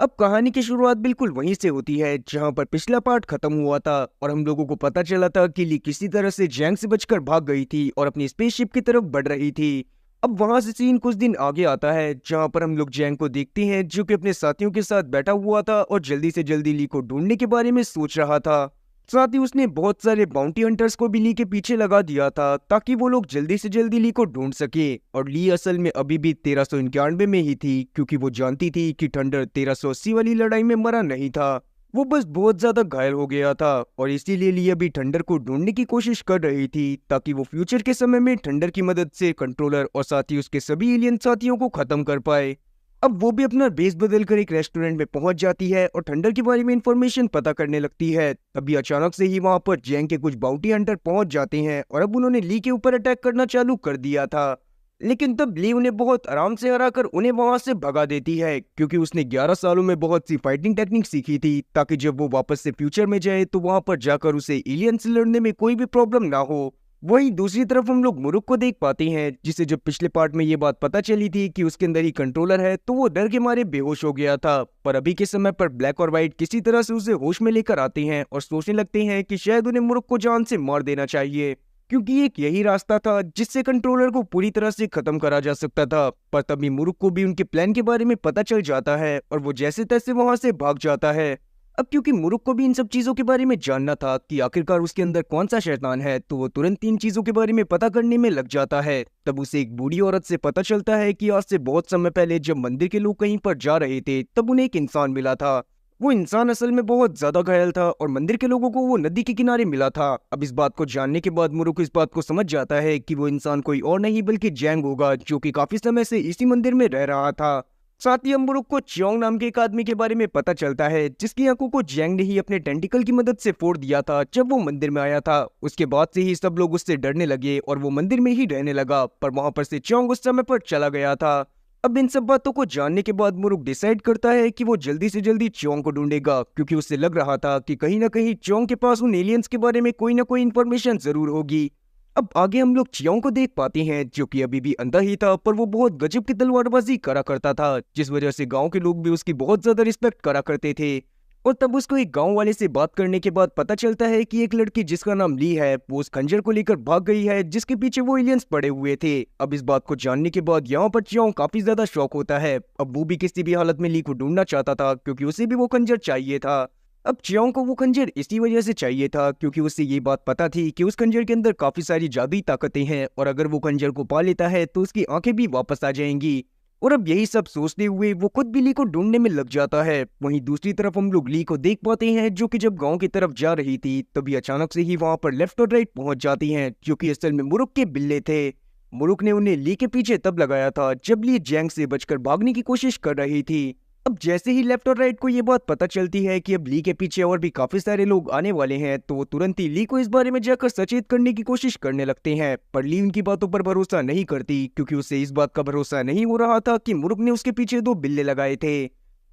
अब कहानी की शुरुआत बिल्कुल वहीं से होती है जहां पर पिछला पार्ट खत्म हुआ था और हम लोगों को पता चला था कि ली किसी तरह से जैंग से बचकर भाग गई थी और अपनी स्पेसशिप की तरफ बढ़ रही थी। अब वहां से सीन कुछ दिन आगे आता है जहां पर हम लोग जैंग को देखते हैं जो कि अपने साथियों के साथ बैठा हुआ था और जल्दी से जल्दी ली को ढूंढने के बारे में सोच रहा था। साथ ही उसने बहुत सारे बाउंटी हंटर्स को भी ली के पीछे लगा दिया था ताकि वो लोग जल्दी से जल्दी ली को ढूंढ सके। और ली असल में अभी भी 1391 में ही थी क्योंकि वो जानती थी कि थंडर 1380 वाली लड़ाई में मरा नहीं था, वो बस बहुत ज्यादा घायल हो गया था। और इसीलिए ली अभी थंडर को ढूंढने की कोशिश कर रही थी ताकि वो फ्यूचर के समय में थंडर की मदद से कंट्रोलर और साथ ही उसके सभी एलियन साथियों को खत्म कर पाए। अब वो भी अपना बेस बदल कर एक रेस्टोरेंट में पहुंच जाती है और थंडर के बारे में इंफॉर्मेशन पता करने लगती है। तभी अचानक से ही वहां पर जैंग के कुछ बाउंटी हंटर पहुंच जाते हैं और अब उन्होंने ली के ऊपर अटैक करना चालू कर दिया था। लेकिन तब ली उन्हें बहुत आराम से हराकर उन्हें वहां से भगा देती है क्योंकि उसने 11 सालों में बहुत सी फाइटिंग टेक्निक सीखी थी ताकि जब वो वापस से फ्यूचर में जाए तो वहां पर जाकर उसे एलियन से लड़ने में कोई भी प्रॉब्लम ना हो। वहीं दूसरी तरफ हम लोग मुरुक को देख पाते हैं जिसे जब पिछले पार्ट में ये बात पता चली थी कि उसके अंदर ही कंट्रोलर है तो वो डर के मारे बेहोश हो गया था। पर अभी के समय पर ब्लैक और व्हाइट किसी तरह से उसे होश में लेकर आते हैं और सोचने लगते हैं कि शायद उन्हें मुरुक को जान से मार देना चाहिए क्योंकि एक यही रास्ता था जिससे कंट्रोलर को पूरी तरह से खत्म करा जा सकता था। पर तभी मुरुक को भी उनके प्लान के बारे में पता चल जाता है और वो जैसे तैसे वहां से भाग जाता है। अब क्योंकि मुरुक को भी इन सब चीजों के बारे में जानना था कि आखिरकार उसके अंदर कौन सा शैतान है तो वो तुरंत इन चीजों के बारे में पता करने में लग जाता है। तब उसे एक बूढ़ी औरत से पता चलता है कि आज से बहुत समय पहले जब मंदिर के लोग कहीं पर जा रहे थे तब उन्हें एक इंसान मिला था। वो इंसान असल में बहुत ज्यादा घायल था और मंदिर के लोगों को वो नदी के किनारे मिला था। अब इस बात को जानने के बाद मुरुक इस बात को समझ जाता है कि वो इंसान कोई और नहीं बल्कि जैंग होगा जो कि काफी समय से इसी मंदिर में रह रहा था। साथ ही अम्बुरुक को चियोंग नाम के एक आदमी के बारे में पता चलता है जिसकी आंखों को जैंग ने ही अपने टेंटिकल की मदद से फोड़ दिया था जब वो मंदिर में आया था। उसके बाद से ही सब लोग उससे डरने लगे और वो मंदिर में ही रहने लगा, पर वहां पर से चियोंग उस समय पर चला गया था। अब इन सब बातों को जानने के बाद मुरुक डिसाइड करता है कि वो जल्दी से जल्दी चियोंग को ढूंढेगा क्योंकि उसे लग रहा था कि कहीं ना कहीं चियोंग के पास उन एलियंस के बारे में कोई ना कोई इन्फॉर्मेशन जरूर होगी। अब आगे हम लोग चियोंग को देख पाते हैं जो कि अभी भी अंधा ही था पर वो बहुत गजब की तलवारबाजी करा करता था जिस वजह से गांव के लोग भी उसकी बहुत ज्यादा रिस्पेक्ट करा करते थे। और तब उसको एक गांव वाले से बात करने के बाद पता चलता है कि एक लड़की जिसका नाम ली है वो उस खंजर को लेकर भाग गई है जिसके पीछे वो एलियंस पड़े हुए थे। अब इस बात को जानने के बाद यहाँ पर चियोंग काफी ज्यादा शौक होता है। अब वो भी किसी भी हालत में ली को ढूंढना चाहता था क्योंकि उसे भी वो खंजर चाहिए था। अब चियोंग को वो खंजर इसी वजह से चाहिए था क्योंकि उसे ये बात पता थी कि उस खंजर के अंदर काफी सारी जादुई ताकतें हैं और अगर वो खंजर को पा लेता है तो उसकी आंखें भी वापस आ जाएंगी। और अब यही सब सोचते हुए वो खुद भी ली को ढूंढने में लग जाता है। वहीं दूसरी तरफ हम लोग ली को देख पाते हैं जो कि जब गांव की तरफ जा रही थी तभी अचानक से ही वहां पर लेफ्ट और राइट पहुंच जाती हैं जो कि असल में मुरुक के बिल्ले थे। मुरुक ने उन्हें ली के पीछे तब लगाया था जब ली जैंग से बचकर भागने की कोशिश कर रही थी। अब जैसे ही लेफ्ट और राइट को ये बात पता चलती है कि अब ली के पीछे और भी काफी सारे लोग आने वाले हैं तो वो तुरंत ही ली को इस बारे में जाकर सचेत करने की कोशिश करने लगते हैं। पर ली उनकी बातों पर भरोसा नहीं करती क्योंकि उसे इस बात का भरोसा नहीं हो रहा था कि मुरुक ने उसके पीछे दो बिल्ले लगाए थे।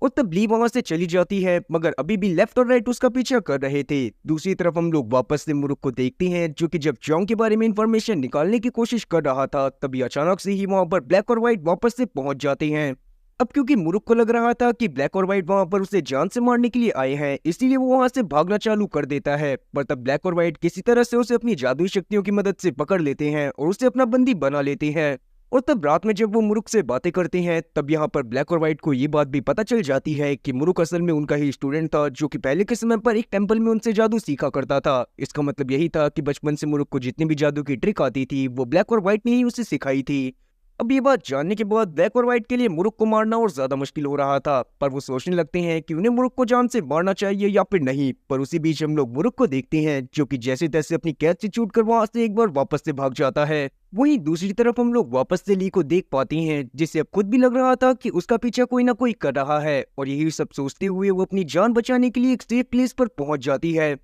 और तब ली वहां से चली जाती है मगर अभी भी लेफ्ट और राइट उसका पीछा कर रहे थे। दूसरी तरफ हम लोग वापस से मुरुक को देखते हैं जो कि जब चियोंग के बारे में इंफॉर्मेशन निकालने की कोशिश कर रहा था तभी अचानक से ही वहां पर ब्लैक और व्हाइट वापस से पहुंच जाते हैं। अब क्योंकि मुरुक को लग रहा था कि ब्लैक और व्हाइट वहां पर उसे जान से मारने के लिए आए हैं इसीलिए वो वहां से भागना चालू कर देता है। पर तब ब्लैक और व्हाइट किसी तरह से उसे अपनी जादुई शक्तियों की मदद से पकड़ लेते हैं और उसे अपना बंदी बना लेते हैं। और तब रात में जब वो मुरुक से बातें करते हैं तब यहाँ पर ब्लैक और व्हाइट को ये बात भी पता चल जाती है कि मुरुक असल में उनका ही स्टूडेंट था जो कि पहले के समय पर एक टेंपल में उनसे जादू सीखा करता था। इसका मतलब यही था कि बचपन से मुरुक को जितनी भी जादू की ट्रिक आती थी वो ब्लैक और व्हाइट ने ही उसे सिखाई थी। अब ये बात जानने के बाद ब्लैक और व्हाइट के लिए मुरुक को मारना और ज्यादा मुश्किल हो रहा था, पर वो सोचने लगते हैं कि उन्हें मुरुक को जान से मारना चाहिए या फिर नहीं। पर उसी बीच हम लोग मुरुक को देखते हैं जो कि जैसे तैसे अपनी कैद से छूटकर वहां से एक बार वापस से भाग जाता है। वहीं दूसरी तरफ हम लोग वापस से ली को देख पाते हैं जिसे अब खुद भी लग रहा था कि उसका पीछा कोई ना कोई कर रहा है और यही सब सोचते हुए वो अपनी जान बचाने के लिए एक सेफ प्लेस पर पहुंच जाती है।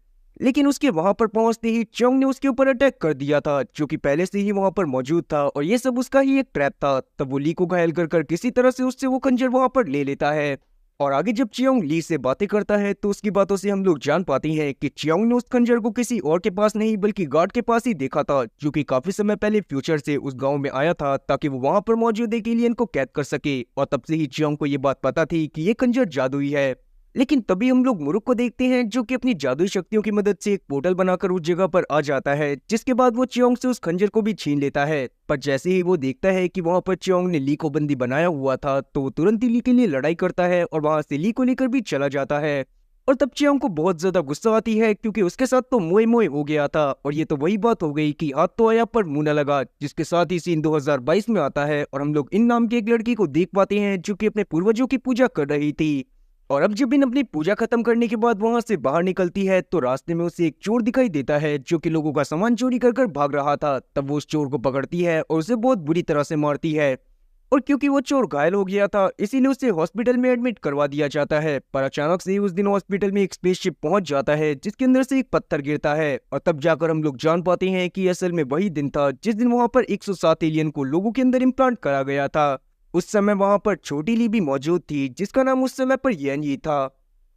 लेकिन उसके वहां पर पहुंचते ही चियोंग ने उसके ऊपर अटैक कर दिया था जो कि पहले से ही वहां पर मौजूद था और ये सब उसका ही एक ट्रैप था। तब वो ली को घायल कर किसी तरह से उससे वो खंजर वहां पर ले लेता है और आगे जब चियोंग ली से बातें करता है तो उसकी बातों से हम लोग जान पाते हैं कि चियोंग ने उस खंजर को किसी और के पास नहीं बल्कि गार्ड के पास ही देखा था, जो कि काफी समय पहले फ्यूचर से उस गांव में आया था ताकि वो वहां पर मौजूद एक एलियन को कैद कर सके। और तब से ही चियोंग को ये बात पता थी कि ये खंजर जादुई है। लेकिन तभी हम लोग मुरुक को देखते हैं जो कि अपनी जादुई शक्तियों की मदद से एक पोर्टल बनाकर उस जगह पर आ जाता है, जिसके बाद वो चियोंग से उस खंजर को भी छीन लेता है। पर जैसे ही वो देखता है कि वहां पर चियोंग ने ली को बंदी बनाया हुआ था तो वो तुरंत ही ली के लिए लड़ाई करता है और वहां से ली को लेकर भी चला जाता है। और तब चियोंग को बहुत ज्यादा गुस्सा आती है क्योंकि उसके साथ तो मोए मोए हो गया था। और ये तो वही बात हो गई कि हाथ तो आया पर मुंह न लगा, जिसके साथ ही सीन 2022 में आता है और हम लोग इन नाम की एक लड़की को देख पाते हैं जो कि अपने पूर्वजों की पूजा कर रही थी। और अब जब इन अपनी पूजा खत्म करने के बाद वहां से बाहर निकलती है तो रास्ते में उसे एक चोर दिखाई देता है जो कि लोगों का सामान चोरी कर कर भाग रहा था। तब वो उस चोर को पकड़ती है और उसे बहुत बुरी तरह से मारती है। और क्योंकि वो चोर घायल हो गया था इसीलिए उसे हॉस्पिटल में एडमिट करवा दिया जाता है। पर अचानक से ही उस दिन हॉस्पिटल में एक स्पेसशिप पहुंच जाता है जिसके अंदर से एक पत्थर गिरता है। और तब जाकर हम लोग जान पाते हैं कि असल में वही दिन था जिस दिन वहां पर 107 एलियन को लोगों के अंदर इम्प्लांट करा गया था। उस समय वहां पर छोटी ली भी मौजूद थी जिसका नाम उस समय पर येन ही था।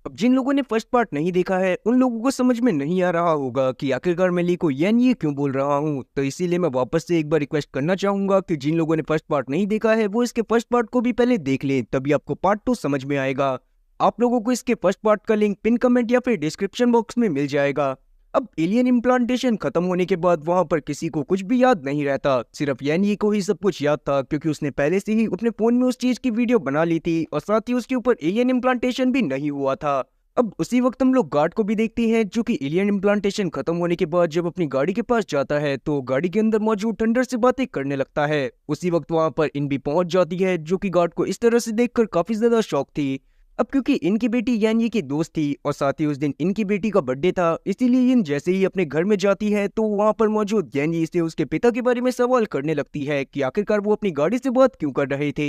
अब जिन लोगों ने फर्स्ट पार्ट नहीं देखा है उन लोगों को समझ में नहीं आ रहा होगा कि आखिरकार मैं ली को येन ये क्यों बोल रहा हूँ, तो इसीलिए मैं वापस से एक बार रिक्वेस्ट करना चाहूंगा कि जिन लोगों ने फर्स्ट पार्ट नहीं देखा है वो इसके फर्स्ट पार्ट को भी पहले देख ले, तभी आपको पार्ट 2 समझ में आएगा। आप लोगों को इसके फर्स्ट पार्ट का लिंक पिन कमेंट या फिर डिस्क्रिप्शन बॉक्स में मिल जाएगा। अब एलियन इम्प्लांटेशन खत्म होने के बाद वहां पर किसी को कुछ भी याद नहीं रहता, सिर्फ येन ही को ही सब कुछ याद था क्योंकि उसने पहले से ही अपने फोन में उस चीज की वीडियो बना ली थी और साथ ही उसके ऊपर एलियन इम्प्लांटेशन भी नहीं हुआ था। अब उसी वक्त हम लोग गार्ड को भी देखते हैं जो कि एलियन इम्प्लांटेशन खत्म होने के बाद जब अपनी गाड़ी के पास जाता है तो गाड़ी के अंदर मौजूद थंडर से बातें करने लगता है। उसी वक्त वहां पर इन भी पहुंच जाती है जो कि गार्ड को इस तरह से देखकर काफी ज्यादा शौक थी। अब क्योंकि इनकी बेटी यान ये की दोस्त थी और साथ ही उस दिन इनकी बेटी का बर्थडे था इसीलिए इन जैसे ही अपने घर में जाती है तो वहां पर मौजूद यान ये से उसके पिता के बारे में सवाल करने लगती है कि आखिरकार वो अपनी गाड़ी से बात क्यों कर रहे थे।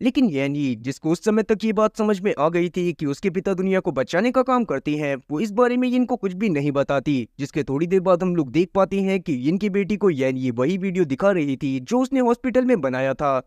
लेकिन यानी जिसको उस समय तक ये बात समझ में आ गई थी कि उसके पिता दुनिया को बचाने का काम करते हैं, वो इस बारे में इनको कुछ भी नहीं बताती। जिसके थोड़ी देर बाद हम लोग देख पाते हैं कि इनकी बेटी को यानी ये वही वीडियो दिखा रही थी जो उसने हॉस्पिटल में बनाया था।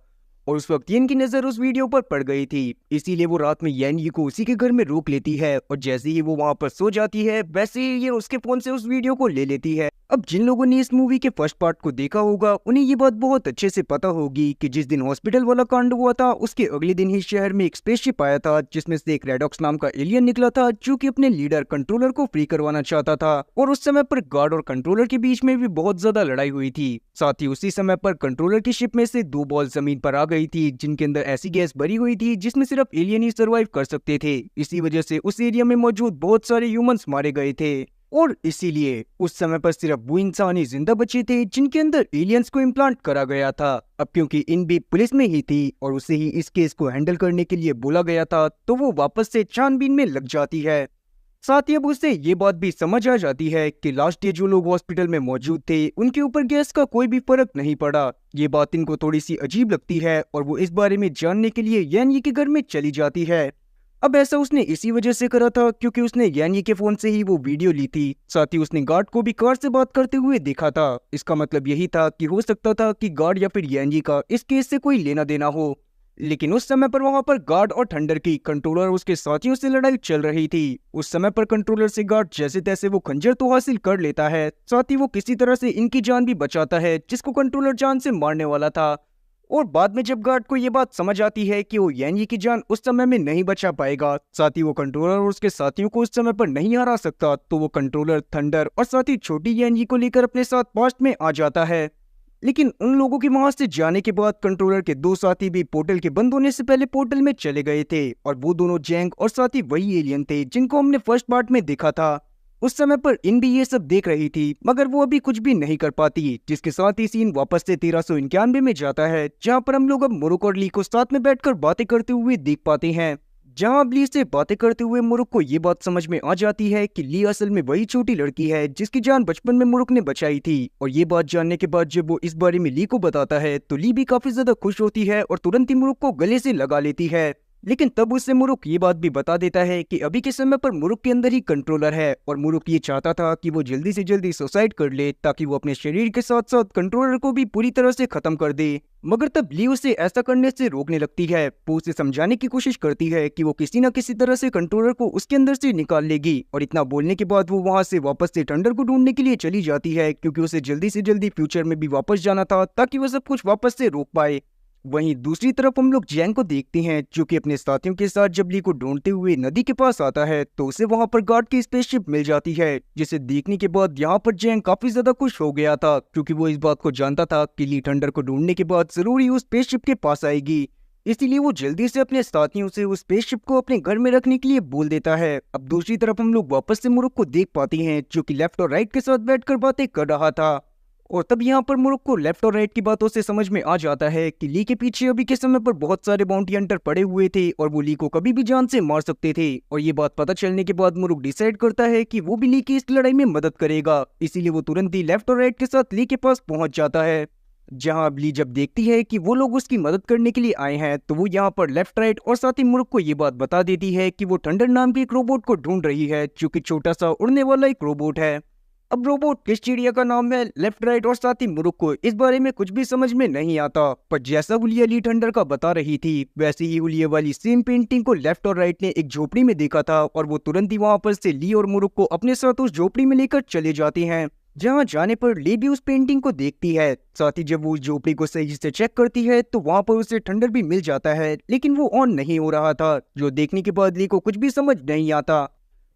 और उस वक्त येन की नजर उस वीडियो पर पड़ गई थी, इसीलिए वो रात में येन ये को उसी के घर में रोक लेती है और जैसे ही वो वहां पर सो जाती है वैसे ही ये उसके फोन से उस वीडियो को ले लेती है। अब जिन लोगों ने इस मूवी के फर्स्ट पार्ट को देखा होगा उन्हें ये बात बहुत अच्छे से पता होगी कि जिस दिन हॉस्पिटल वाला कांड हुआ था उसके अगले दिन ही शहर में एक स्पेसशिप आया था जिसमें से एक रेडॉक्स नाम का एलियन निकला था जो कि अपने लीडर कंट्रोलर को फ्री करवाना चाहता था। और उस समय पर गार्ड और कंट्रोलर के बीच में भी बहुत ज्यादा लड़ाई हुई थी। साथ ही उसी समय पर कंट्रोलर की शिप में से 2 बॉल जमीन पर आ गई थी जिनके अंदर ऐसी गैस भरी हुई थी जिसमें सिर्फ एलियन ही सरवाइव कर सकते थे। इसी वजह से उस एरिया में मौजूद बहुत सारे ह्यूमंस मारे गए थे और इसीलिए उस समय पर सिर्फ वो इंसान ही जिंदा बचे थे जिनके अंदर एलियंस को इम्प्लांट करा गया था। अब क्योंकि इन भी पुलिस में ही थी और उसे ही इस केस को हैंडल करने के लिए बोला गया था तो वो वापस से छानबीन में लग जाती है। साथ ही अब उसे ये बात भी समझ आ जाती है कि लास्ट डे जो लोग हॉस्पिटल में मौजूद थे उनके ऊपर गैस का कोई भी फर्क नहीं पड़ा। ये बात इनको थोड़ी सी अजीब लगती है और वो इस बारे में जानने के लिए यानी के घर में चली जाती है। अब ऐसा उसने इसी वजह से करा था क्योंकि उसने यानी के फोन से ही वो वीडियो ली थी। साथ ही उसने गार्ड को भी कार से बात करते हुए देखा था। इसका मतलब यही था कि हो सकता था कि गार्ड या फिर यानी का इस केस से कोई लेना देना हो। लेकिन उस समय पर वहां पर गार्ड और थंडर की कंट्रोलर और उसके साथियों से लड़ाई चल रही थी। उस समय पर कंट्रोलर से गार्ड जैसे तैसे वो खंजर तो हासिल कर लेता है, साथ ही वो किसी तरह से इनकी जान भी बचाता है जिसको कंट्रोलर जान से मारने वाला था। और बाद में जब गार्ड को ये बात समझ आती है कि वो यानी की जान उस समय में नहीं बचा पाएगा, साथ ही वो कंट्रोलर और उसके साथियों को उस समय पर नहीं हरा सकता, तो वो कंट्रोलर, थंडर और साथ ही छोटी यानी को लेकर अपने साथ पास्ट में आ जाता है। लेकिन उन लोगों के वहां से जाने के बाद कंट्रोलर के 2 साथी भी पोर्टल के बंद होने से पहले पोर्टल में चले गए थे और वो दोनों जैंग और साथ ही वही एलियन थे जिनको हमने फर्स्ट पार्ट में देखा था। उस समय पर इन भी ये सब देख रही थी मगर वो अभी कुछ भी नहीं कर पाती, जिसके साथ ही सीन वापस से 1391 में जाता है जहाँ पर हम लोग अब मुरुक और ली को साथ में बैठकर बातें करते हुए देख पाते हैं। जहाँ अब ली से बातें करते हुए मुरुक को ये बात समझ में आ जाती है कि ली असल में वही छोटी लड़की है जिसकी जान बचपन में मुरुक ने बचाई थी। और ये बात जानने के बाद जब वो इस बारे में ली को बताता है तो ली भी काफी ज्यादा खुश होती है और तुरंत ही मुरुक को गले से लगा लेती है। लेकिन तब उससे मुरुक ये बात भी बता देता है कि अभी के समय पर मुरुक के अंदर ही कंट्रोलर है और मुरुक ये चाहता था कि वो जल्दी से जल्दी सुसाइड कर ले ताकि वो अपने शरीर के साथ साथ कंट्रोलर को भी पूरी तरह से खत्म कर दे। मगर तब ली उसे ऐसा करने से रोकने लगती है। वो उसे समझाने की कोशिश करती है कि वो किसी न किसी तरह से कंट्रोलर को उसके अंदर से निकाल लेगी और इतना बोलने के बाद वो वहां से वापस से थंडर को ढूंढने के लिए चली जाती है क्योंकि उसे जल्दी से जल्दी फ्यूचर में भी वापस जाना था ताकि वो सब कुछ वापस से रोक पाए। वहीं दूसरी तरफ हम लोग जैंग को देखते हैं जो कि अपने साथियों के साथ जब ली को ढूंढते हुए नदी के पास आता है तो उसे वहां पर गार्ड की स्पेसशिप मिल जाती है, जिसे देखने के बाद यहाँ पर जैंग काफी ज्यादा खुश हो गया था क्योंकि वो इस बात को जानता था कि ली थंडर को ढूंढने के बाद जरूर ही उस स्पेसशिप के पास आएगी। इसीलिए वो जल्दी से अपने साथियों से उस स्पेसशिप को अपने घर में रखने के लिए बोल देता है। अब दूसरी तरफ हम लोग वापस से मुरुक को देख पाते हैं जो कि लेफ्ट और राइट के साथ बैठकर बातें कर रहा था और तब यहाँ पर मुरुक को लेफ्ट और राइट की बातों से समझ में आ जाता है कि ली के पीछे अभी के समय पर बहुत सारे बाउंटी हंटर पड़े हुए थे और वो ली को कभी भी जान से मार सकते थे। और ये बात पता चलने के बाद मुरुक डिसाइड करता है कि वो भी ली की इस लड़ाई में मदद करेगा, इसीलिए वो तुरंत ही लेफ्ट और राइट के साथ ली के पास पहुंच जाता है। जहां अब ली जब देखती है कि वो लोग उसकी मदद करने के लिए आए हैं तो वो यहाँ पर लेफ्ट राइट और साथ ही मुरुक को ये बात बता देती है कि वो थंडर नाम के एक रोबोट को ढूंढ रही है जो कि छोटा सा उड़ने वाला एक रोबोट है। अब रोबोट किस चिड़िया का नाम है लेफ्ट राइट और साथ ही मुरुक को इस बारे में कुछ भी समझ में नहीं आता, पर जैसा हुलिया ली थंडर का बता रही थी वैसे ही हुलिया वाली सेम पेंटिंग को लेफ्ट और राइट ने एक झोपड़ी में देखा था और वो तुरंत ही वहां पर से ली और मुरुक को अपने साथ उस झोपड़ी में लेकर चले जाते हैं। जहां जाने पर ली भी उस पेंटिंग को देखती है, साथ ही जब वो उस झोपड़ी को सही से चेक करती है तो वहां पर उसे थंडर भी मिल जाता है लेकिन वो ऑन नहीं हो रहा था, जो देखने के बाद ली को कुछ भी समझ नहीं आता।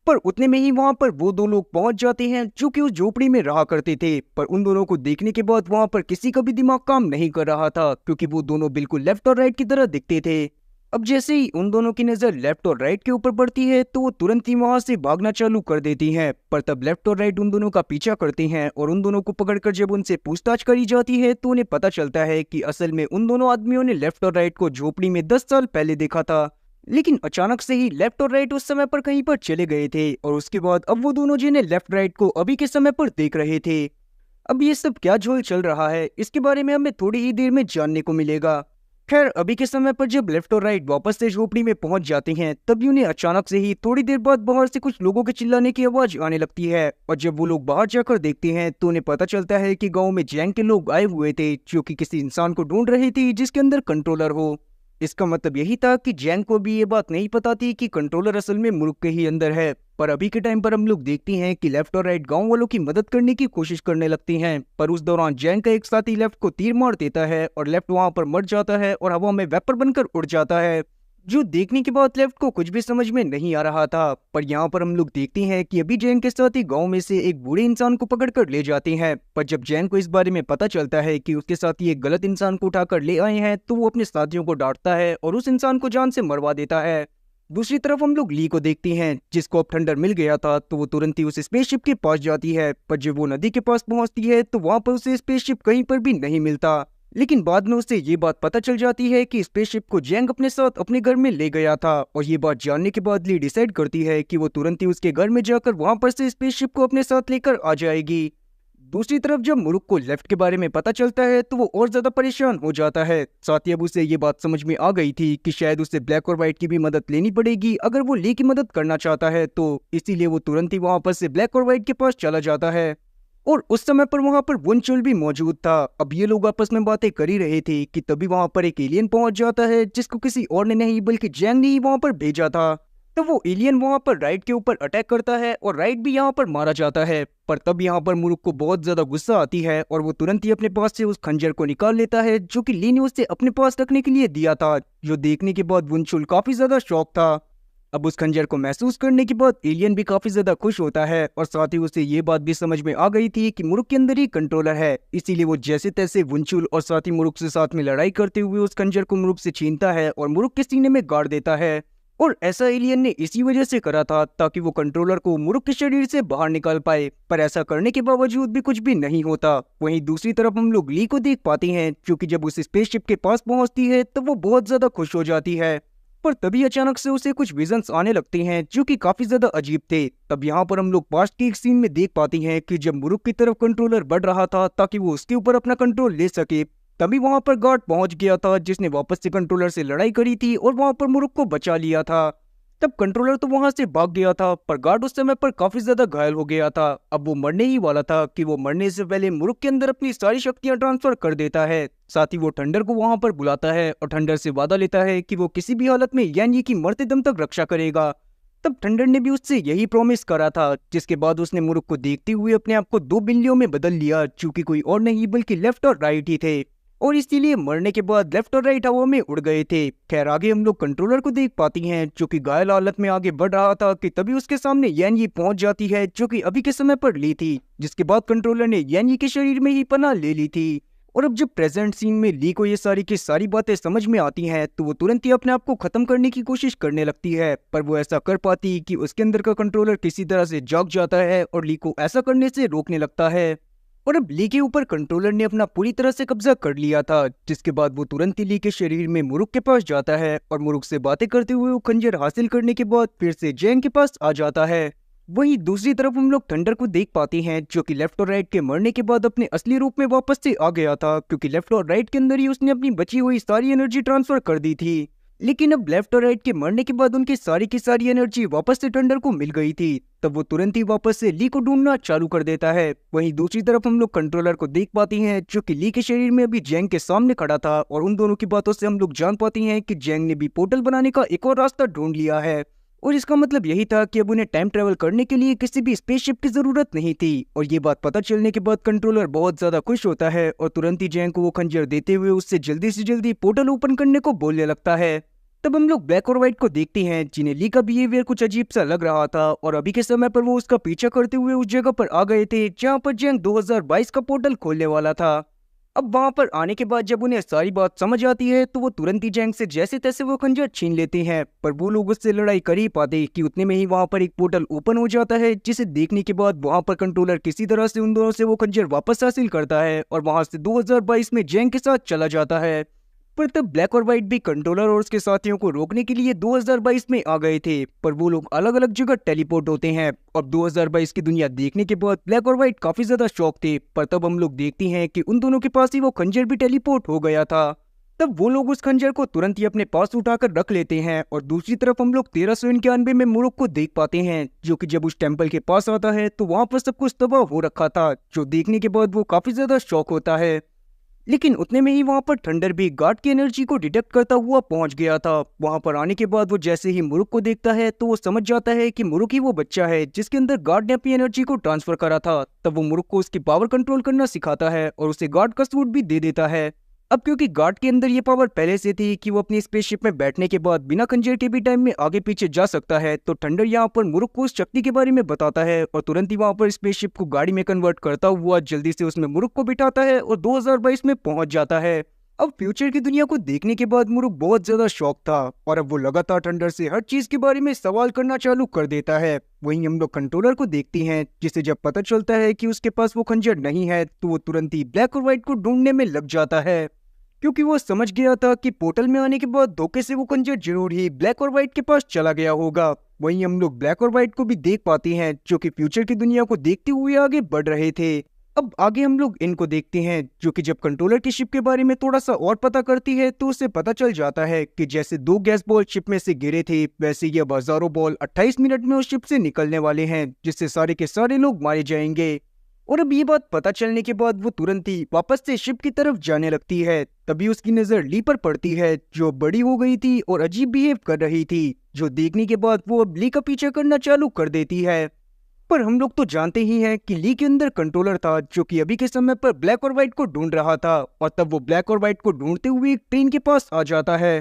पर उतने में ही वहां पर वो दो लोग पहुंच जाते हैं जो कि उस झोपड़ी में रहा करते थे, पर उन दोनों को देखने के बाद वहां पर किसी का भी दिमाग काम नहीं कर रहा था क्योंकि वो दोनों बिल्कुल लेफ्ट और राइट की तरह दिखते थे। अब जैसे ही उन दोनों की नजर लेफ्ट और राइट के ऊपर पड़ती है तो वो तुरंत ही वहां से भागना चालू कर देती हैं, पर तब लेफ्ट और राइट उन दोनों का पीछा करते हैं और उन दोनों को पकड़कर जब उनसे पूछताछ करी जाती है तो उन्हें पता चलता है कि असल में उन दोनों आदमियों ने लेफ्ट और राइट को झोपड़ी में 10 साल पहले देखा था, लेकिन अचानक से ही लेफ्ट और राइट उस समय पर कहीं पर चले गए थे और उसके बाद अब वो दोनों जिन्हें लेफ्ट राइट को अभी के समय पर देख रहे थे। अब ये सब क्या झोल चल रहा है इसके बारे में हमें थोड़ी ही देर में जानने को मिलेगा। खैर अभी के समय पर जब लेफ्ट और राइट वापस से झोपड़ी में पहुंच जाते हैं तभी उन्हें अचानक से ही थोड़ी देर बाद बाहर से कुछ लोगों के चिल्लाने की आवाज आने लगती है और जब वो लोग बाहर जाकर देखते हैं तो उन्हें पता चलता है कि गांव में जैंग के लोग आए हुए थे जो कि किसी इंसान को ढूंढ रहे थे जिसके अंदर कंट्रोलर हो। इसका मतलब यही था कि जैंग को भी ये बात नहीं पता थी कि कंट्रोलर असल में मुल्क के ही अंदर है। पर अभी के टाइम पर हम लोग देखते हैं कि लेफ्ट और राइट गांव वालों की मदद करने की कोशिश करने लगती हैं, पर उस दौरान जैंग का एक साथी लेफ्ट को तीर मार देता है और लेफ्ट वहां पर मर जाता है और हवा में वेपर बनकर उड़ जाता है, जो देखने के बाद लेफ्ट को कुछ भी समझ में नहीं आ रहा था। पर यहाँ पर हम लोग देखते हैं कि अभी जैंग के साथ ही गांव में से एक बूढ़े इंसान को पकड़कर ले जाते हैं, पर जब जैंग को इस बारे में पता चलता है कि उसके साथ ही एक गलत इंसान को उठाकर ले आए हैं तो वो अपने साथियों को डांटता है और उस इंसान को जान से मरवा देता है। दूसरी तरफ हम लोग ली को देखते हैं जिसको अब थंडर मिल गया था तो वो तुरंत ही उस स्पेसशिप के पास जाती है, पर जब वो नदी के पास पहुंचती है तो वहां पर उसे स्पेसशिप कहीं पर भी नहीं मिलता। लेकिन बाद में उसे ये बात पता चल जाती है कि स्पेसशिप को जैंग अपने साथ अपने घर में ले गया था और ये बात जानने के बाद ली डिसाइड करती है कि वो तुरंत ही उसके घर में जाकर वहां पर से स्पेसशिप को अपने साथ लेकर आ जाएगी। दूसरी तरफ जब मुरुक को लेफ्ट के बारे में पता चलता है तो वो और ज्यादा परेशान हो जाता है, साथ ही अब उसे ये बात समझ में आ गई थी कि शायद उसे ब्लैक और व्हाइट की भी मदद लेनी पड़ेगी अगर वो ली की मदद करना चाहता है, तो इसीलिए वो तुरंत ही वहां पर से ब्लैक और व्हाइट के पास चला जाता है। और उस समय पर वहां पर वुनचुल भी मौजूद था। अब ये लोग आपस में बातें कर ही रहे थे कि तभी वहां पर एक एलियन पहुंच जाता है जिसको किसी और ने नहीं बल्कि जैंग ने ही वहां पर भेजा था। तो वो एलियन वहां पर राइट के ऊपर अटैक करता है और राइट भी यहाँ पर मारा जाता है, पर तब यहाँ पर मुरुक को बहुत ज्यादा गुस्सा आती है और वो तुरंत ही अपने पास से उस खंजर को निकाल लेता है जो कि ली ने उसे अपने पास रखने के लिए दिया था, जो देखने के बाद वुनचुल काफी ज्यादा शॉक था। अब उस खंजर को महसूस करने के बाद एलियन भी काफी ज्यादा खुश होता है और साथ ही उसे ये बात भी समझ में आ गई थी कि मुरुक के अंदर ही कंट्रोलर है, इसीलिए वो जैसे तैसे वुनचुल और साथ ही मुरुक से साथ में लड़ाई करते हुए उस खंजर को मुरुक से छीनता है और मुरुक के सीने में गाड़ देता है। और ऐसा एलियन ने इसी वजह से करा था ताकि वो कंट्रोलर को मुरुक के शरीर से बाहर निकाल पाए, पर ऐसा करने के बावजूद भी कुछ भी नहीं होता। वहीं दूसरी तरफ हम लोग ली को देख पाते हैं क्योंकि जब उस स्पेसशिप के पास पहुंचती है तो वो बहुत ज्यादा खुश हो जाती है, पर तभी अचानक से उसे कुछ विजन्स आने लगते हैं जो कि काफी ज्यादा अजीब थे। तब यहाँ पर हम लोग पास्ट की एक सीन में देख पाते हैं कि जब मुरुक की तरफ कंट्रोलर बढ़ रहा था ताकि वो उसके ऊपर अपना कंट्रोल ले सके, तभी वहां पर गार्ड पहुंच गया था जिसने वापस से कंट्रोलर से लड़ाई करी थी और वहां पर मुरुक को बचा लिया था। तब कंट्रोलर तो वहां से भाग गया था, पर गार्ड उस समय पर काफी ज्यादा घायल हो गया था। अब वो मरने ही वाला था कि वो मरने से पहले मुरुक के अंदर अपनी सारी शक्तियां ट्रांसफर कर देता है। साथ ही वो थंडर को वहां पर बुलाता है और थंडर से वादा लेता है कि वो किसी भी हालत में यानी की मरते दम तक रक्षा करेगा। तब थंडर ने भी उससे यही प्रॉमिस करा था, जिसके बाद उसने मुरुक को देखते हुए अपने आप को दो बिल्लियों में बदल लिया, जो कि कोई और नहीं बल्कि लेफ्ट और राइट ही थे, और इसीलिए मरने के बाद लेफ्ट और राइट हवा में उड़ गए थे। खैर आगे हम लोग कंट्रोलर को देख पाती हैं जो कि घायल हालत में आगे बढ़ रहा था कि तभी उसके सामने यान ये पहुंच जाती है जो कि अभी के समय पर ली थी, जिसके बाद कंट्रोलर ने यान ये के शरीर में ही पनाह ले ली थी। और अब जब प्रेजेंट सीन में ली को ये सारी की सारी बातें समझ में आती हैं तो वो तुरंत ही अपने आप को खत्म करने की कोशिश करने लगती है, पर वो ऐसा कर पाती कि उसके अंदर का कंट्रोलर किसी तरह से जाग जाता है और ली को ऐसा करने से रोकने लगता है। और अब ली के ऊपर कंट्रोलर ने अपना पूरी तरह से कब्जा कर लिया था, जिसके बाद वो तुरंत ही ली के शरीर में मुरुक के पास जाता है और मुरुक से बातें करते हुए वो खंजर हासिल करने के बाद फिर से जैंग के पास आ जाता है। वहीं दूसरी तरफ हम लोग थंडर को देख पाते हैं जो कि लेफ्ट और राइट के मरने के बाद अपने असली रूप में वापस से आ गया था, क्योंकि लेफ्ट और राइट के अंदर ही उसने अपनी बची हुई सारी एनर्जी ट्रांसफर कर दी थी। लेकिन अब लेफ्ट और राइट के मरने के बाद उनकी सारी की सारी एनर्जी वापस से थंडर को मिल गई थी। तब वो तुरंत ही वापस से ली को ढूंढना चालू कर देता है। वहीं दूसरी तरफ हम लोग कंट्रोलर को देख पाती हैं जो कि ली के शरीर में अभी जैंग के सामने खड़ा था, और उन दोनों की बातों से हम लोग जान पाती हैं कि जैंग ने भी पोर्टल बनाने का एक और रास्ता ढूंढ लिया है। और इसका मतलब यही था कि अब उन्हें टाइम ट्रेवल करने के लिए किसी भी स्पेसशिप की जरूरत नहीं थी। और ये बात पता चलने के बाद कंट्रोलर बहुत ज्यादा खुश होता है और तुरंत ही जैंग को वो खंजर देते हुए उससे जल्दी से जल्दी पोर्टल ओपन करने को बोलने लगता है। तब हम लोग ब्लैक और व्हाइट को देखते हैं जिन्हें ली का बिहेवियर कुछ अजीब सा लग रहा था, और अभी के समय पर वो उसका पीछा करते हुए उस जगह पर आ गए थे जहां पर जैंग 2022 का पोर्टल खोलने वाला था। अब वहां पर आने के बाद जब उन्हें सारी बात समझ आती है तो वो तुरंत ही जैंग से जैसे तैसे वो खंजर छीन लेते हैं, पर वो लोग उससे लड़ाई कर ही पाते कि उतने में ही वहां पर एक पोर्टल ओपन हो जाता है, जिसे देखने के बाद वहां पर कंट्रोलर किसी तरह से उन दोनों से वो खंजर वापस हासिल करता है और वहां से 2022 में जैंग के साथ चला जाता है। पर तब ब्लैक और व्हाइट भी कंट्रोलर और उसके साथियों को रोकने के लिए 2022 में आ गए थे, पर वो लोग अलग अलग जगह टेलीपोर्ट होते हैं। और 2022 की दुनिया देखने के बाद ब्लैक और व्हाइट काफी ज्यादा शॉक थे, पर तब हम लोग देखते हैं कि उन दोनों के पास ही वो खंजर भी टेलीपोर्ट हो गया था। तब वो लोग उस खंजर को तुरंत ही अपने पास उठाकर रख लेते हैं, और दूसरी तरफ हम लोग 1391 में मुरुक को देख पाते हैं जो कि जब उस टेम्पल के पास आता है तो वहां पर सब कुछ तबाह हो रखा था, जो देखने के बाद वो काफी ज्यादा शॉक होता है। लेकिन उतने में ही वहां पर थंडर भी गार्ड की एनर्जी को डिटेक्ट करता हुआ पहुंच गया था। वहां पर आने के बाद वो जैसे ही मुरुक को देखता है तो वो समझ जाता है कि मुरुक ही वो बच्चा है जिसके अंदर गार्ड ने अपनी एनर्जी को ट्रांसफर करा था। तब वो मुरुक को उसकी पावर कंट्रोल करना सिखाता है और उसे गार्ड का सूट भी दे देता है। अब क्योंकि गार्ड के अंदर ये पावर पहले से थी कि वो अपनी स्पेसशिप में बैठने के बाद बिना खंजर के भी टाइम में आगे पीछे जा सकता है, तो थंडर यहाँ पर मुरुक को उस शक्ति के बारे में बताता है और तुरंत ही वहां पर स्पेसशिप को गाड़ी में कन्वर्ट करता हुआ जल्दी से उसमें मुरुक को बिठाता है और 2022 में पहुंच जाता है। अब फ्यूचर की दुनिया को देखने के बाद मुरुक बहुत ज्यादा शॉक था, और अब वो लगातार थंडर से हर चीज के बारे में सवाल करना चालू कर देता है। वहीं हम लोग कंट्रोलर को देखते हैं जिसे जब पता चलता है कि उसके पास वो खंजर नहीं है तो वो तुरंत ही ब्लैक और व्हाइट को ढूंढने में लग जाता है, क्योंकि वो समझ गया था कि पोर्टल में आने के बाद धोखे से वो खंजर जरूर ही ब्लैक और व्हाइट के पास चला गया होगा। वहीं हम लोग ब्लैक और व्हाइट को भी देख पाते हैं जो कि फ्यूचर की दुनिया को देखते हुए आगे बढ़ रहे थे। अब आगे हम लोग इनको देखते हैं जो कि जब कंट्रोलर की शिप के बारे में थोड़ा सा और पता करती है तो उसे पता चल जाता है कि जैसे 2 गैस बॉल शिप में से गिरे थे वैसे ये हजारों बॉल 28 मिनट में उस शिप से निकलने वाले हैं, जिससे सारे के सारे लोग मारे जाएंगे। और अब ये बात पता चलने के बाद वो तुरंत ही वापस से शिप की तरफ जाने लगती है। तभी उसकी नजर ली पर पड़ती है जो बड़ी हो गई थी और अजीब बिहेव कर रही थी, जो देखने के बाद वो अब ली का पीछा करना चालू कर देती है। पर हम लोग तो जानते ही हैं कि ली के अंदर कंट्रोलर था जो कि अभी के समय पर ब्लैक और व्हाइट को ढूंढ रहा था, और तब वो ब्लैक और व्हाइट को ढूंढते हुए एक ट्रेन के पास आ जाता है।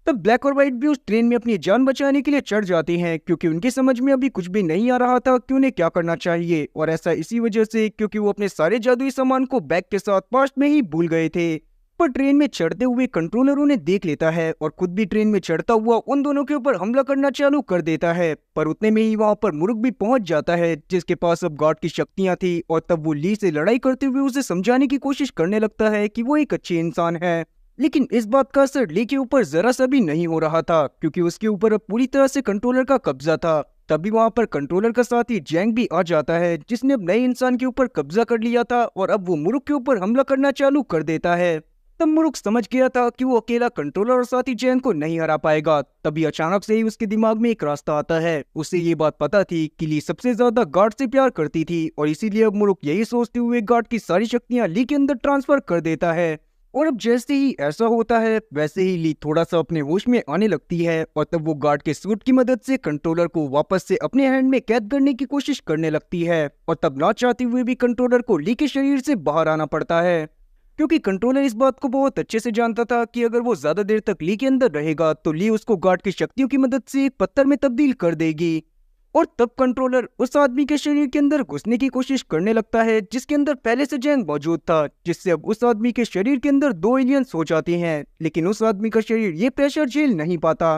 तब ब्लैक और व्हाइट भी उस ट्रेन में अपनी जान बचाने के लिए चढ़ जाती हैं, क्योंकि उनकी समझ में अभी कुछ भी नहीं आ रहा था कि उन्हें क्या करना चाहिए, और ऐसा इसी वजह से क्योंकि वो अपने सारे जादुई सामान को बैग के साथ पास्ट में ही भूल गए थे। पर ट्रेन में चढ़ते हुए कंट्रोलर उन्हें देख लेता है और खुद भी ट्रेन में चढ़ता हुआ उन दोनों के ऊपर हमला करना चालू कर देता है। पर उतने में ही वहां पर मुरुक भी पहुंच जाता है जिसके पास अब गार्ड की शक्तियां थी, और तब वो ली से लड़ाई करते हुए उसे समझाने की कोशिश करने लगता है कि वो एक अच्छे इंसान है। लेकिन इस बात का असर ली के ऊपर जरा सा भी नहीं हो रहा था, क्योंकि उसके ऊपर अब पूरी तरह से कंट्रोलर का कब्जा था। तभी वहां पर कंट्रोलर का साथी जैंग भी आ जाता है जिसने अब नए इंसान के ऊपर कब्जा कर लिया था, और अब वो मुरुक के ऊपर हमला करना चालू कर देता है। तब मुरुक समझ गया था कि वो अकेला कंट्रोलर और साथी जैंग को नहीं हरा पाएगा। तभी अचानक से ही उसके दिमाग में एक रास्ता आता है। उसे ये बात पता थी कि ली सबसे ज्यादा गार्ड से प्यार करती थी और इसीलिए अब मुरुक यही सोचते हुए गार्ड की सारी शक्तियां ली के अंदर ट्रांसफर कर देता है। और अब जैसे ही ऐसा होता है वैसे ही ली थोड़ा सा अपने होश में आने लगती है और तब वो गार्ड के सूट की मदद से कंट्रोलर को वापस से अपने हैंड में कैद करने की कोशिश करने लगती है। और तब ना चाहते हुए भी कंट्रोलर को ली के शरीर से बाहर आना पड़ता है, क्योंकि कंट्रोलर इस बात को बहुत अच्छे से जानता था कि अगर वो ज्यादा देर तक ली के अंदर रहेगा तो ली उसको गार्ड की शक्तियों की मदद से एक पत्थर में तब्दील कर देगी। और तब कंट्रोलर उस आदमी के शरीर के अंदर घुसने की कोशिश करने लगता है जिसके अंदर पहले से जैंग मौजूद था, जिससे अब उस आदमी के शरीर के अंदर दो एलियंस हो जाते हैं। लेकिन उस आदमी का शरीर ये प्रेशर झेल नहीं पाता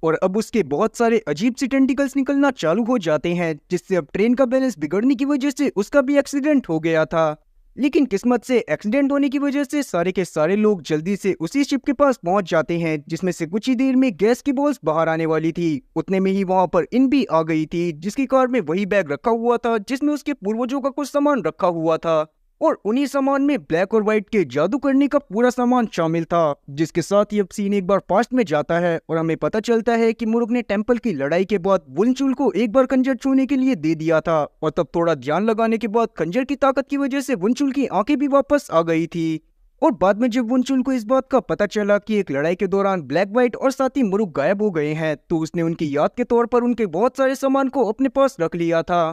और अब उसके बहुत सारे अजीब सी टेंटिकल्स निकलना चालू हो जाते हैं, जिससे अब ट्रेन का बैलेंस बिगड़ने की वजह से उसका भी एक्सीडेंट हो गया था। लेकिन किस्मत से एक्सीडेंट होने की वजह से सारे के सारे लोग जल्दी से उसी शिप के पास पहुंच जाते हैं, जिसमें से कुछ ही देर में गैस की बॉल्स बाहर आने वाली थी। उतने में ही वहां पर इन भी आ गई थी, जिसकी कार में वही बैग रखा हुआ था जिसमें उसके पूर्वजों का कुछ सामान रखा हुआ था। और उन्हीं सामान में ब्लैक और व्हाइट के जादू करने का पूरा सामान शामिल था। जिसके साथ ही अब सीन एक बार पास्ट में जाता है और हमें पता चलता है कि मुरुक ने टेंपल की लड़ाई के बाद वुनचुल को एक बार खंजर छूने के लिए दे दिया था और तब थोड़ा ध्यान लगाने के बाद खंजर की ताकत की वजह से वुनचुल की आंखें भी वापस आ गई थी। और बाद में जब वुनचुल को इस बात का पता चला कि एक लड़ाई के दौरान ब्लैक व्हाइट और साथी मुरुक गायब हो गए हैं तो उसने उनकी याद के तौर पर उनके बहुत सारे सामान को अपने पास रख लिया था।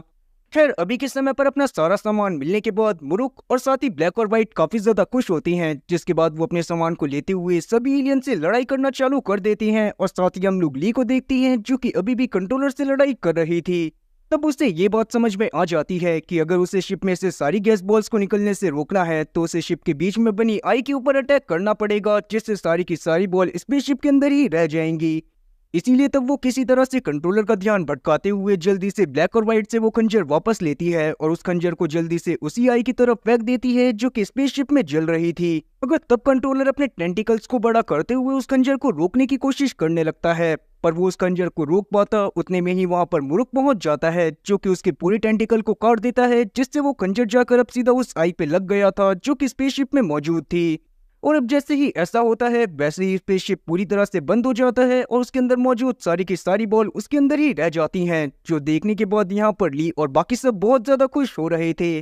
खैर अभी के समय पर अपना सारा सामान मिलने के बाद मुरुक और साथी ब्लैक और व्हाइट काफी ज्यादा खुश होती हैं, जिसके बाद वो अपने सामान को लेते हुए सभी एलियन से लड़ाई करना चालू कर देती हैं। और साथ ही हम लोग ली को देखती हैं जो कि अभी भी कंट्रोलर से लड़ाई कर रही थी। तब उसे ये बात समझ में आ जाती है कि अगर उसे शिप में से सारी गैस बॉल्स को निकलने से रोकना है तो उसे शिप के बीच में बनी आई के ऊपर अटैक करना पड़ेगा, जिससे सारी की सारी बॉल स्पेसशिप के अंदर ही रह जाएंगी। इसीलिए तब वो किसी तरह से कंट्रोलर का ध्यान भटकाते हुए जल्दी से ब्लैक और व्हाइट से वो खंजर वापस लेती है और उस खंजर को जल्दी से उसी आई की तरफ फेंक देती है जो कि स्पेसशिप में जल रही थी। मगर तब कंट्रोलर अपने टेंटिकल्स को बड़ा करते हुए उस खंजर को रोकने की कोशिश करने लगता है, पर वो उस खंजर को रोक पाता उतने में ही वहां पर मुरुक पहुंच जाता है जो कि उसके पूरे टेंटिकल को काट देता है, जिससे वो खंजर जाकर अब सीधा उस आई पे लग गया था जो कि स्पेसशिप में मौजूद थी। और अब जैसे ही ऐसा होता है वैसे ही स्पेसशिप पूरी तरह से बंद हो जाता है और उसके अंदर मौजूद सारी की सारी बॉल उसके अंदर ही रह जाती हैं, जो देखने के बाद यहाँ पर ली और बाकी सब बहुत ज्यादा खुश हो रहे थे।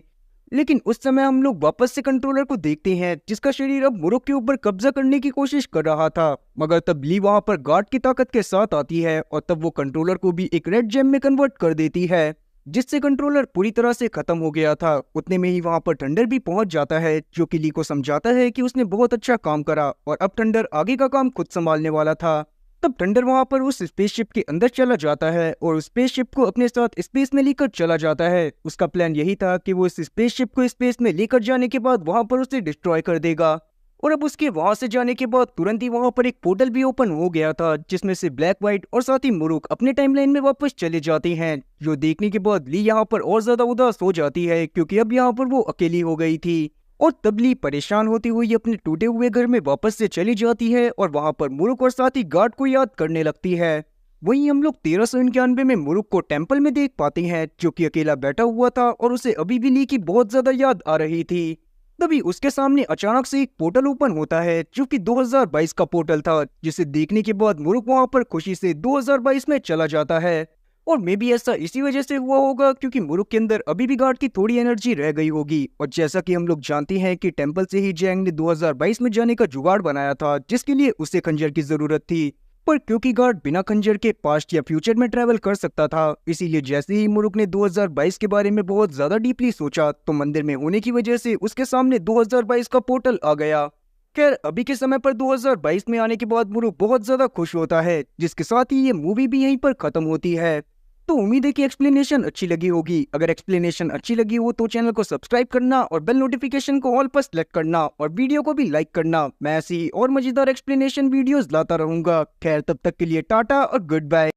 लेकिन उस समय हम लोग वापस से कंट्रोलर को देखते हैं जिसका शरीर अब मुरुक के ऊपर कब्जा करने की कोशिश कर रहा था। मगर तब ली वहां पर गार्ड की ताकत के साथ आती है और तब वो कंट्रोलर को भी एक रेड जेम में कन्वर्ट कर देती है, जिससे कंट्रोलर पूरी तरह से खत्म हो गया था। उतने में ही वहां पर थंडर भी पहुंच जाता है जो कि ली को समझाता है कि उसने बहुत अच्छा काम करा और अब थंडर आगे का काम खुद संभालने वाला था। तब थंडर वहां पर उस स्पेसशिप के अंदर चला जाता है और उस स्पेसशिप को अपने साथ स्पेस में लेकर चला जाता है। उसका प्लान यही था कि वो इस स्पेसशिप को स्पेस में लेकर जाने के बाद वहां पर उसे डिस्ट्रॉय कर देगा। और अब उसके वहां से जाने के बाद तुरंत ही वहां पर एक पोर्टल भी ओपन हो गया था, जिसमें से ब्लैक व्हाइट और साथ ही मुरुक अपने टाइमलाइन में वापस चले जाते हैं, जो देखने के बाद ली यहाँ पर और ज्यादा उदास हो जाती है क्योंकि अब यहाँ पर वो अकेली हो गई थी। और तब ली परेशान होती हुई अपने टूटे हुए घर में वापस से चली जाती है और वहां पर मुरुक और साथ ही गार्ड को याद करने लगती है। वहीं हम लोग 1391 में मुरुक को टेंपल में देख पाते हैं जो कि अकेला बैठा हुआ था और उसे अभी भी ली की बहुत ज्यादा याद आ रही थी। तभी उसके सामने अचानक से एक पोर्टल ओपन होता है जो कि 2022 का पोर्टल था, जिसे देखने के बाद मुरुक वहां पर खुशी से 2022 में चला जाता है। और मे भी ऐसा इसी वजह से हुआ होगा क्योंकि मुरुक के अंदर अभी भी गार्ड की थोड़ी एनर्जी रह गई होगी। और जैसा कि हम लोग जानते हैं कि टेंपल से ही जैंग ने 2022 में जाने का जुगाड़ बनाया था, जिसके लिए उसे खंजर की जरूरत थी। पर क्योंकि गार्ड बिना खंजर के पास्ट या फ्यूचर में ट्रैवल कर सकता था, इसीलिए जैसे ही मुरुक ने 2022 के बारे में बहुत ज्यादा डीपली सोचा तो मंदिर में होने की वजह से उसके सामने 2022 का पोर्टल आ गया। खैर अभी के समय पर 2022 में आने के बाद मुरुक बहुत ज्यादा खुश होता है, जिसके साथ ही ये मूवी भी यहीं पर खत्म होती है। तो उम्मीद है कि एक्सप्लेनेशन अच्छी लगी होगी। अगर एक्सप्लेनेशन अच्छी लगी हो तो चैनल को सब्सक्राइब करना और बेल नोटिफिकेशन को ऑल पर सेलेक्ट करना और वीडियो को भी लाइक करना। मैं ऐसी और मजेदार एक्सप्लेनेशन वीडियोस लाता रहूंगा। खैर तब तक के लिए टाटा और गुड बाय।